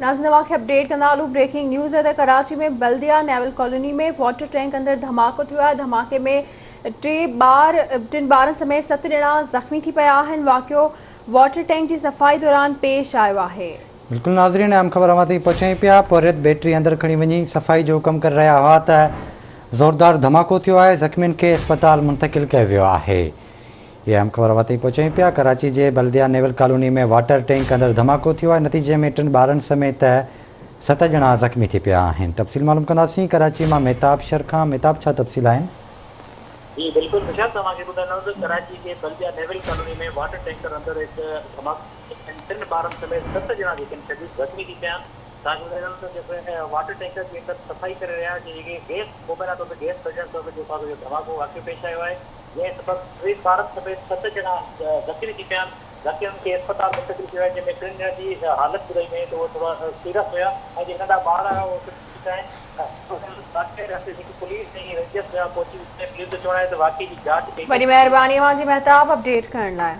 नाज़रीन वाक़े अपडेट कंदा हलूं। ब्रेकिंग न्यूज़ है कराची में बल्दिया नेवल कॉलोनी में वाटर टैंक अंदर धमाको थियो आहे। धमाके में टिन ॿारनि समेत 7 ॼणा ज़ख़्मी थी पिया आहिनि। वाक़ियो वाटर टैंक की सफ़ाई दौरान पेश आयो आहे। बिल्कुल नाज़रीन, अहम ख़बर अवां ताईं पहुचाई पिया। पोरियत बैटरी अंदर खणी वञी सफ़ाई जो कम कर रहा हुआ त ज़ोरदार धमाको थियो आहे। ज़ख़्मियुनि खे अस्पताल मुंतकिल किया वियो आहे। ये अहम ख़बर अवां ताईं पहुचाई पिया। कराची जे बल्दिया नेवल कॉलोनी में वाटर टैंक अंदर धमाको थियो आहे। नतीजे में 3 ॿारनि समेत 7 ॼणा ज़ख़्मी थी पिया आहिनि। तफ़सील मालूम कंदासीं। कराची मां मेहताब शर खां। मेहताब, छा तफ़सील आहिनि? जी बिल्कुल निशाद, तव्हांखे ॿुधाईंदुसि कराची के बल्दिया नेवल कॉलोनी में वाटर टैंकर अंदर एक धमाको 3 ॿारनि समेत 7 ॼणा ज़ख़्मी थी पिया। वाटर टैंकर के अंदर सफाई कर रहा गैस मोबाइल तो गैस सजण जो धमाको वाक़ियो पेश आयो है। जंहिं सबब 3 ॿारनि समेत 7 ॼणा ज़ख़्मी थी पिया। ज़ख़्मियुनि खे अस्पताल मुंतकिल किया है, जंहिंमें 3 ॼणनि जी हालत ॿुधाई वई तो वो थोड़ा सीरियस हुआ ऐं जे नंढा ॿार हुआ वो पुलिस पहुची पुलिस जो चवण आहे त वाक़ई जी जांच। वॾी महिरबानी अवां जी मेहताब अपडेट करण लाइ।